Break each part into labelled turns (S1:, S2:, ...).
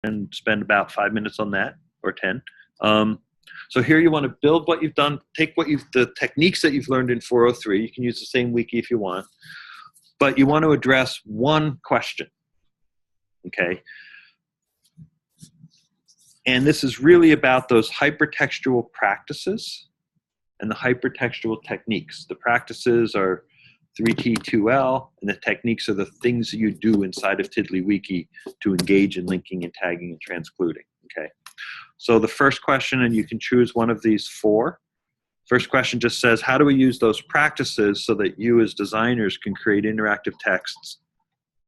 S1: and spend about 5 minutes on that, or 10. So here you want to build what you've done, take the techniques that you've learned in 403. You can use the same wiki if you want, but you want to address one question, okay? And this is really about those hypertextual practices and the hypertextual techniques. The practices are 3T2L, and the techniques are the things that you do inside of TiddlyWiki to engage in linking and tagging and transcluding, okay? So the first question, and you can choose one of these four. First question just says, how do we use those practices so that you as designers can create interactive texts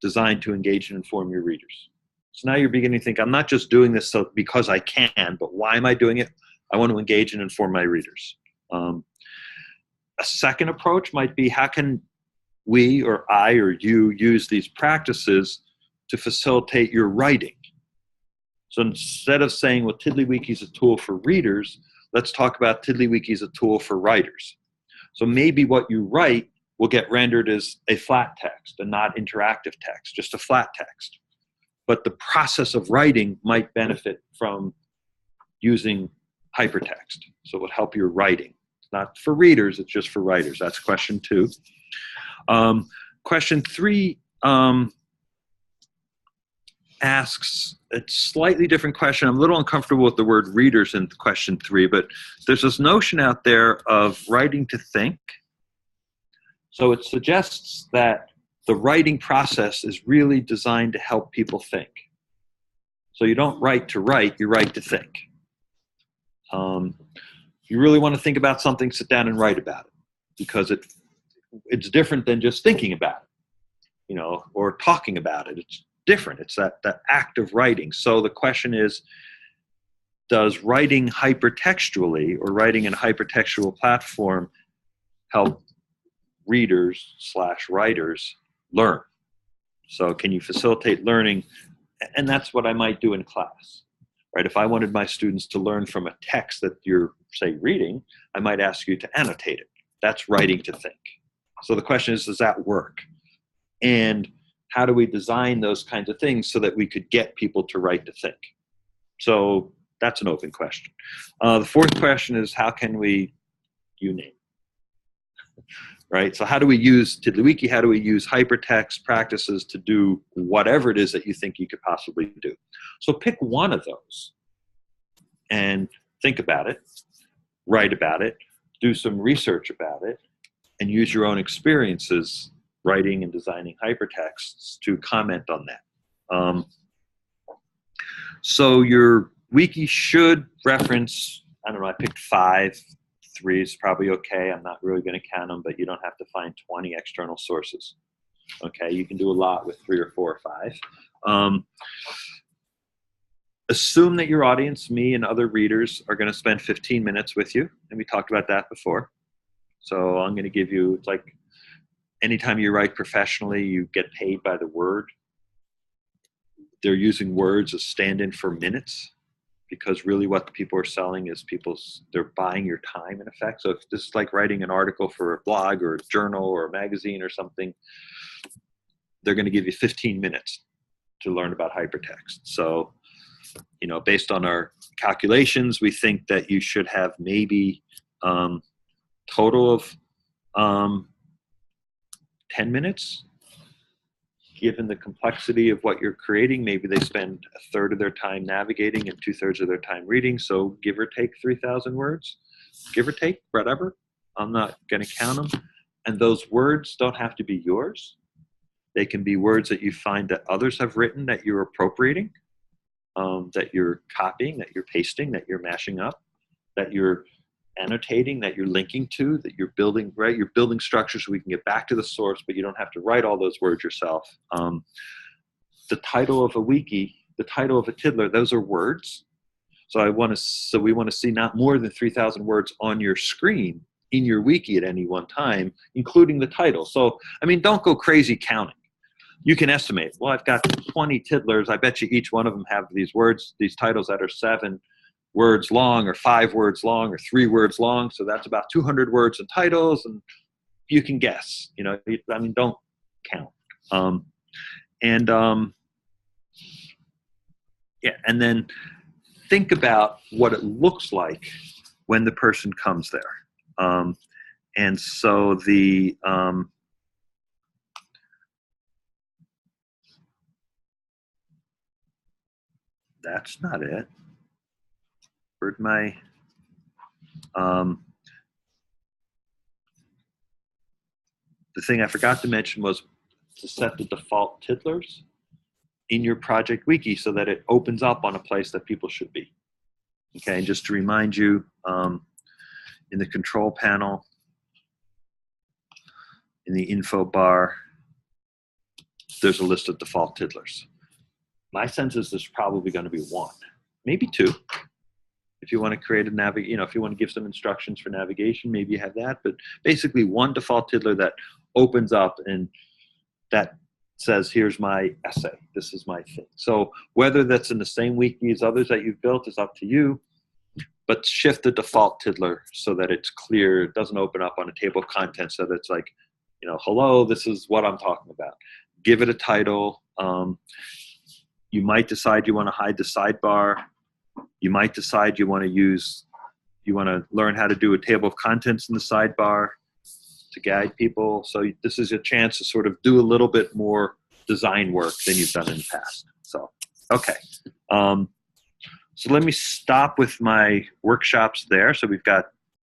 S1: designed to engage and inform your readers? So now you're beginning to think, I'm not just doing this because I can, but why am I doing it? I want to engage and inform my readers. A second approach might be, how can we or I or you use these practices to facilitate your writing? So instead of saying, well, TiddlyWiki is a tool for readers, let's talk about TiddlyWiki is a tool for writers. So maybe what you write will get rendered as a flat text and not interactive text, just a flat text. But the process of writing might benefit from using hypertext. So it would help your writing. It's not for readers, it's just for writers. That's question 2. Question 3 asks a slightly different question. I'm a little uncomfortable with the word readers in question 3, but there's this notion out there of writing to think. So it suggests that the writing process is really designed to help people think. So you don't write to write, you write to think. If you really want to think about something, sit down and write about it, because it's different than just thinking about it, or talking about it. It's different. It's that act of writing. So the question is, does writing hypertextually or writing in a hypertextual platform help readers/writers learn? So can you facilitate learning? And that's what I might do in class, right? If I wanted my students to learn from a text that you're, say, reading, I might ask you to annotate it. That's writing to think. So the question is, does that work? And how do we design those kinds of things so that we could get people to write to think? So that's an open question. The fourth question is, how can we, you name it, right? So how do we use TiddlyWiki? How do we use hypertext practices to do whatever it is that you think you could possibly do? So pick one of those and think about it, write about it, do some research about it, and use your own experiences writing and designing hypertexts to comment on that. So your wiki should reference, I don't know, I picked 5. 3 is probably okay. I'm not really going to count them, but you don't have to find 20 external sources. Okay, you can do a lot with 3 or 4 or 5. Assume that your audience, me and other readers, are going to spend 15 minutes with you, and we talked about that before. So I'm going to give you, it's like anytime you write professionally, you get paid by the word. They're using words as stand-in for minutes, because really what the people are selling is they're buying your time in effect. So if this is like writing an article for a blog or a journal or a magazine or something, they're going to give you 15 minutes to learn about hypertext. So, based on our calculations, we think that you should have maybe total of 10 minutes. Given the complexity of what you're creating, maybe they spend 1/3 of their time navigating and 2/3 of their time reading. So give or take 3,000 words, give or take, whatever. I'm not going to count them. And those words don't have to be yours. They can be words that you find that others have written that you're appropriating, that you're copying, that you're pasting, that you're mashing up, that you're annotating, that you're linking to, that you're building, right? You're building structures so we can get back to the source, but you don't have to write all those words yourself. The title of a wiki, the title of a tiddler, those are words. So we want to see not more than 3,000 words on your screen in your wiki at any one time, including the title. So, don't go crazy counting. You can estimate, well, I've got 20 tiddlers. I bet you each one of them have these words, these titles that are 7 words long or 5 words long or 3 words long. So that's about 200 words in titles, and you can guess, don't count. Yeah, and then think about what it looks like when the person comes there. And so that's not it. Where'd my, the thing I forgot to mention was to set the default tiddlers in your project wiki so that it opens up on a place that people should be. Okay, and just to remind you, in the control panel, in the info bar, there's a list of default tiddlers. My sense is there's probably going to be one, maybe two. If you want to create a if you want to give some instructions for navigation, maybe you have that. But basically, one default tiddler that opens up and that says, here's my essay. This is my thing. So whether that's in the same wiki as others that you've built is up to you. But shift the default tiddler so that it's clear. It doesn't open up on a table of contents so that it's like, hello, this is what I'm talking about. Give it a title. You might decide you want to hide the sidebar. You might decide you want to learn how to do a table of contents in the sidebar to guide people. So this is a chance to sort of do a little bit more design work than you've done in the past. So, okay. So let me stop with my workshops there. So we've got